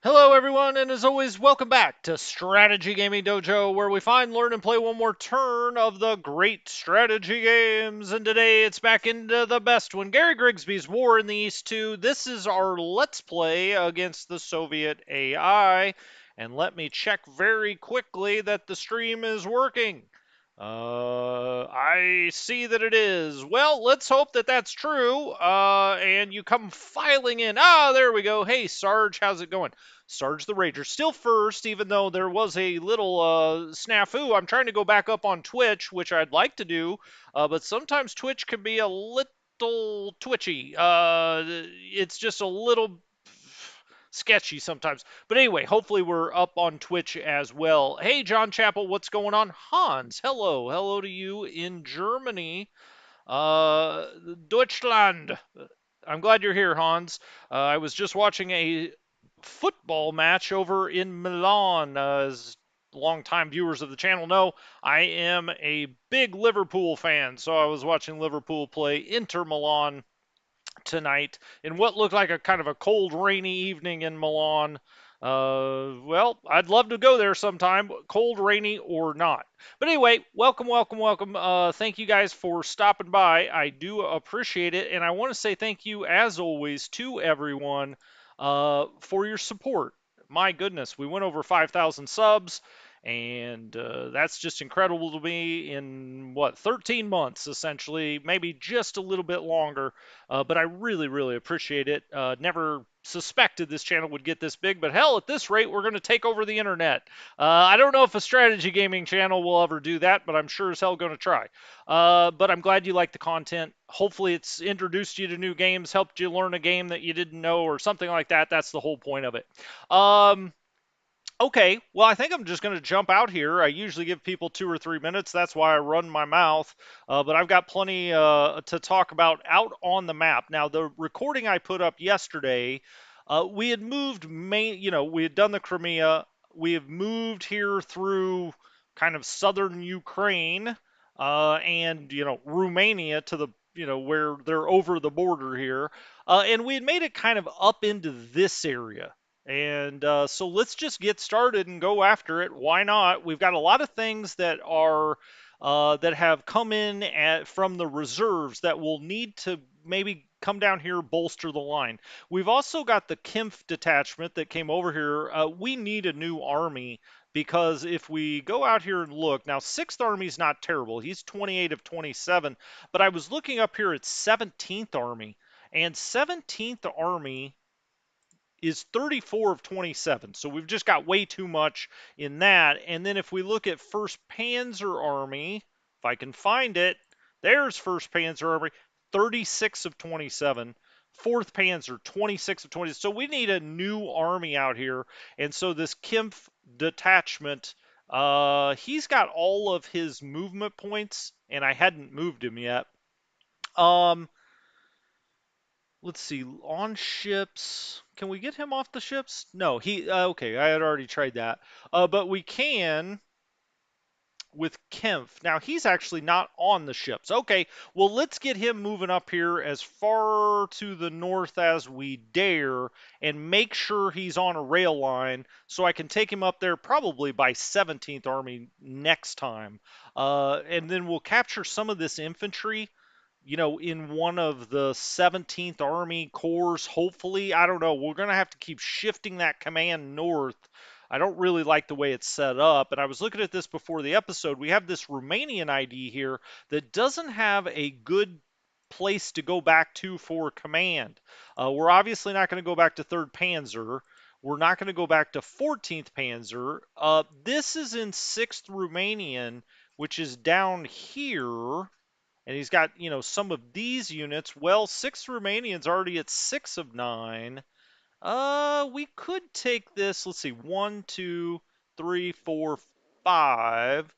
Hello, everyone, and as always, welcome back to Strategy Gaming Dojo, where we find, learn, and play one more turn of the great strategy games. And today it's back into the best one, Gary Grigsby's War in the East 2. This is our Let's Play against the Soviet AI. And let me check very quickly that the stream is working. I see that it is. Well, let's hope that that's true. And you come filing in. Ah, there we go. Hey, Sarge, how's it going? Sarge the Rager still first, even though there was a little snafu. I'm trying to go back up on Twitch, which I'd like to do, but sometimes Twitch can be a little twitchy. It's just a little sketchy sometimes. But anyway, hopefully we're up on Twitch as well. Hey, John Chappell, what's going on? Hans, hello. Hello to you in Germany. Deutschland. I'm glad you're here, Hans. I was just watching a football match over in Milan. As longtime viewers of the channel know, I am a big Liverpool fan, so I was watching Liverpool play Inter Milan tonight in what looked like a kind of a cold, rainy evening in Milan. Well, I'd love to go there sometime, cold, rainy, or not. But anyway, welcome, welcome, welcome. Thank you guys for stopping by. I do appreciate it. And I want to say thank you, as always, to everyone for your support. My goodness, we went over 5,000 subs. And that's just incredible to me in what, 13 months essentially, maybe just a little bit longer. But I really, really appreciate it. Never suspected this channel would get this big, but hell, at this rate, we're going to take over the internet. I don't know if a strategy gaming channel will ever do that, but I'm sure as hell going to try. But I'm glad you like the content. Hopefully, it's introduced you to new games, helped you learn a game that you didn't know, or something like that. That's the whole point of it. Okay, well, I think I'm just going to jump out here. I usually give people 2 or 3 minutes. That's why I run my mouth. But I've got plenty to talk about out on the map. Now, the recording I put up yesterday, we had moved, we had done the Crimea. We have moved here through kind of southern Ukraine and, Romania to the, where they're over the border here. And we had made it kind of up into this area. And so let's just get started and go after it. Why not? We've got a lot of things that are that have come in from the reserves that will need to maybe come down here, bolster the line. We've also got the Kempf detachment that came over here. We need a new army because if we go out here and look, now 6th Army's not terrible. He's 28 of 27, but I was looking up here at 17th Army, and 17th Army is 34 of 27. So we've just got way too much in that. And then if we look at 1st Panzer Army, if I can find it, there's 1st Panzer Army, 36 of 27. 4th Panzer, 26 of 20. So we need a new army out here. And so this Kempf detachment, he's got all of his movement points, and I hadn't moved him yet. Um, Let's see, on ships. Can we get him off the ships? No, okay, I had already tried that. But we can with Kempf. Now, he's actually not on the ships. Okay, well, let's get him moving up here as far to the north as we dare and make sure he's on a rail line so I can take him up there probably by 17th Army next time. And then we'll capture some of this infantry, in one of the 17th Army Corps, hopefully. I don't know. We're going to have to keep shifting that command north. I don't really like the way it's set up. And I was looking at this before the episode. We have this Romanian ID here that doesn't have a good place to go back to for command. We're obviously not going to go back to 3rd Panzer. We're not going to go back to 14th Panzer. This is in 6th Romanian, which is down here, and he's got, some of these units. Well, 6 Romanians already at 6 of 9. We could take this. Let's see. 1, 2, 3, 4, 5.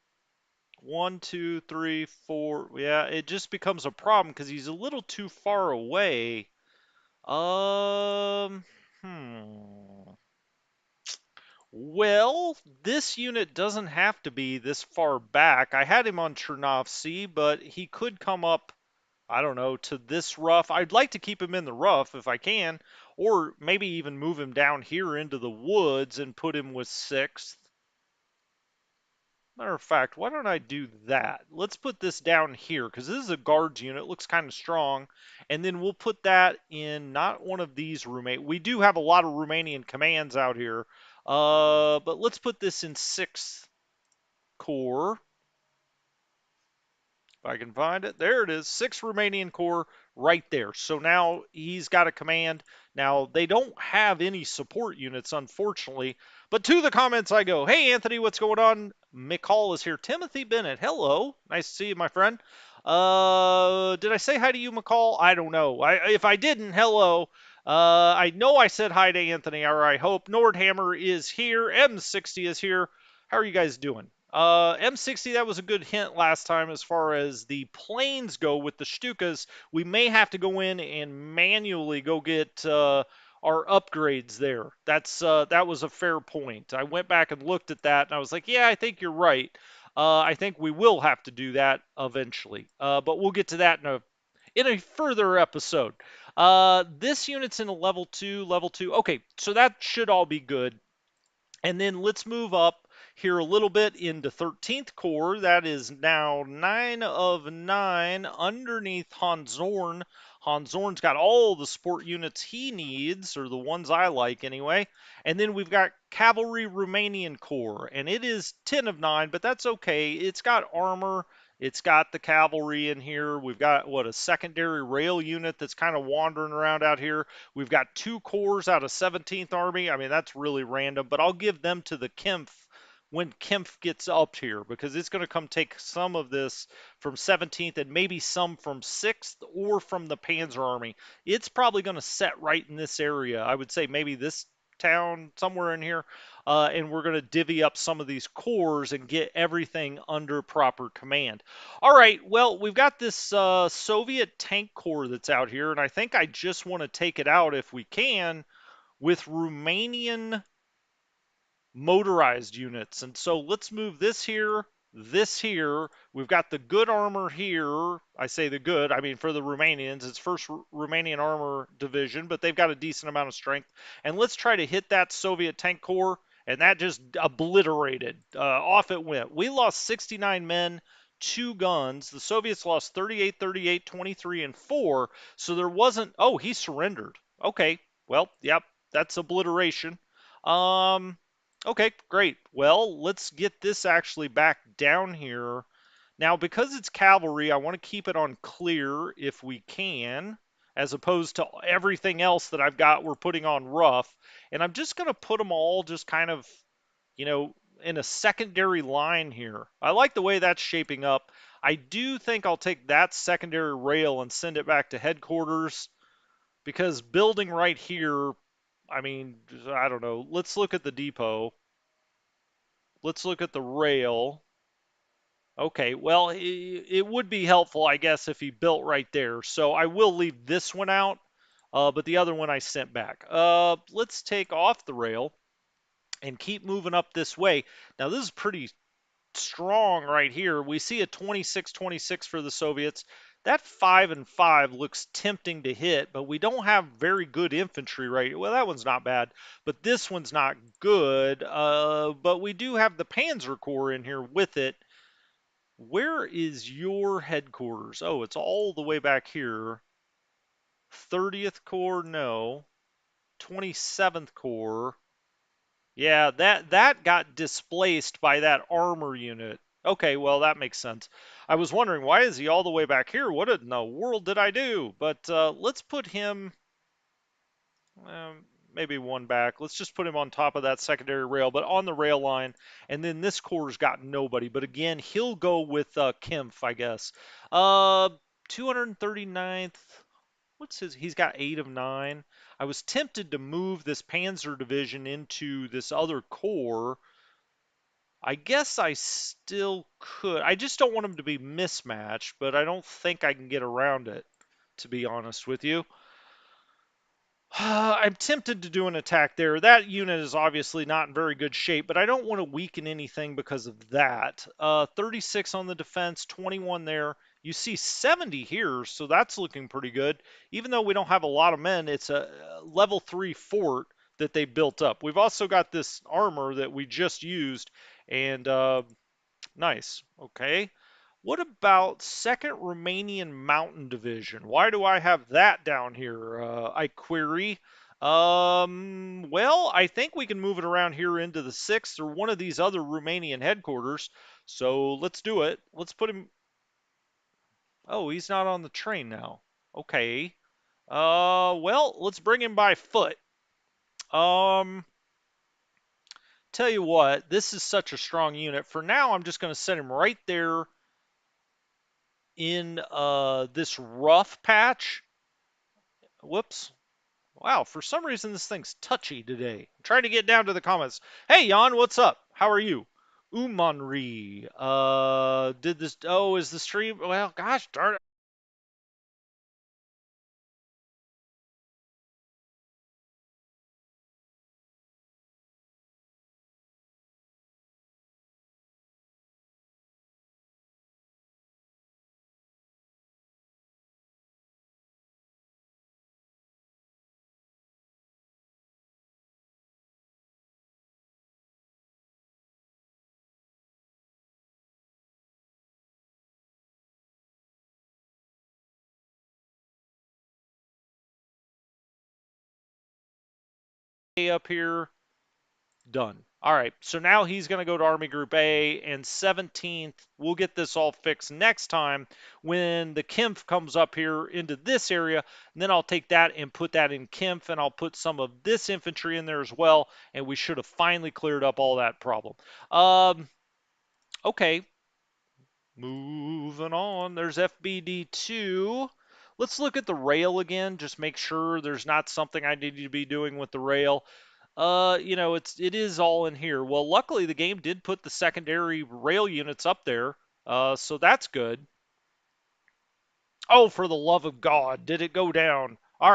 1, 2, 3, 4. Yeah, it just becomes a problem because he's a little too far away. Um, hmm. Well, this unit doesn't have to be this far back. I had him on Chernovsky, but he could come up, I don't know, to this rough. I'd like to keep him in the rough if I can, or maybe even move him down here into the woods and put him with 6th. Matter of fact, why don't I do that? Let's put this down here because this is a guards unit. Looks kind of strong. And then we'll put that in not one of these Romanian. We do have a lot of Romanian commands out here. But let's put this in 6th Corps. If I can find it. There it is. 6 Romanian Corps right there. So now he's got a command. Now, they don't have any support units, unfortunately. But to the comments I go, hey, Anthony, what's going on? McCall is here. Timothy Bennett, hello. Nice to see you, my friend. Did I say hi to you, McCall? I don't know. If I didn't, hello. I know I said hi to Anthony, or I hope. Nordhammer is here. M60 is here. How are you guys doing? M60, that was a good hint last time as far as the planes go with the Stukas. We may have to go in and manually go get our upgrades there. That was a fair point. I went back and looked at that, and I was like, yeah, I think you're right. I think we will have to do that eventually, but we'll get to that in a further episode. This unit's in a level 2, level 2. Okay, so that should all be good. And then let's move up here a little bit into 13th Corps. That is now 9 of 9 underneath Hans Zorn. Hans Zorn's got all the support units he needs, or the ones I like anyway. And then we've got Cavalry Romanian Corps, and it is 10 of 9, but that's okay. It's got armor. It's got the cavalry in here. We've got, what, a secondary rail unit that's kind of wandering around out here. We've got 2 corps out of 17th Army. I mean, that's really random, but I'll give them to the Kempf when Kempf gets up here because it's going to come take some of this from 17th and maybe some from 6th or from the Panzer Army. It's probably going to set right in this area. I would say maybe this town somewhere in here, and we're going to divvy up some of these corps and get everything under proper command. All right, well, we've got this Soviet tank corps that's out here, and I think I just want to take it out if we can with Romanian motorized units. And so let's move this here, this here. We've got the good armor here. I say the good, I mean for the Romanians. It's 1st Romanian Armor Division, but they've got a decent amount of strength. And let's try to hit that Soviet tank corps, and that just obliterated. Off it went. We lost 69 men, 2 guns. The Soviets lost 38, 38, 23, and 4. So there wasn't. Oh, he surrendered. Okay. Well, yep, that's obliteration. Okay, great. Well, let's get this actually back down here. Now, because it's cavalry, I want to keep it on clear if we can, as opposed to everything else that I've got we're putting on rough. And I'm just going to put them all just kind of, in a secondary line here. I like the way that's shaping up. I do think I'll take that secondary rail and send it back to headquarters because building right here, I mean, I don't know. Let's look at the depot. Let's look at the rail. Okay, well, it would be helpful, I guess, if he built right there. So I will leave this one out, but the other one I sent back. Let's take off the rail and keep moving up this way. Now, this is pretty strong right here. We see a 26-26 for the Soviets. That 5 and 5 looks tempting to hit, but we don't have very good infantry right. Well, that one's not bad, but this one's not good. But we do have the Panzer Corps in here with it. Where is your headquarters? Oh, it's all the way back here. 30th Corps, no. 27th Corps. Yeah, that got displaced by that armor unit. Okay, well, that makes sense. I was wondering, why is he all the way back here? What in the world did I do? But let's put him maybe one back. Let's just put him on top of that secondary rail, but on the rail line. And then this corps got nobody. But again, he'll go with Kempf, I guess. 239th. What's his? He's got 8 of 9. I was tempted to move this Panzer division into this other corps. I guess I still could. I just don't want him to be mismatched, but I don't think I can get around it, to be honest with you. I'm tempted to do an attack there. That unit is obviously not in very good shape, but I don't want to weaken anything because of that. 36 on the defense, 21 there. You see 70 here, so that's looking pretty good. Even though we don't have a lot of men, it's a level 3 fort that they built up. We've also got this armor that we just used, and nice. Okay. What about 2nd Romanian Mountain Division? Why do I have that down here? I query. Well, I think we can move it around here into the 6th or one of these other Romanian headquarters. So let's do it. Let's put him. Oh, he's not on the train now. Okay. Well, let's bring him by foot. Um, Tell you what, this is such a strong unit. For now, I'm just going to set him right there in this rough patch. Whoops. Wow, for some reason this thing's touchy today. I'm trying to get down to the comments. Hey, Jan, what's up? How are you? Umanri. Did this. Oh, is the stream. Well, gosh darn it. Up here. Done. All right, so now he's going to go to Army Group A, and 17th, we'll get this all fixed next time when the Kempf comes up here into this area, and then I'll take that and put that in Kempf, and I'll put some of this infantry in there as well, and we should have finally cleared up all that problem. Okay, moving on. There's FBD2. Let's look at the rail again, just make sure there's not something I need to be doing with the rail. It is all in here. Well, luckily the game did put the secondary rail units up there, so that's good. Oh, for the love of God, did it go down?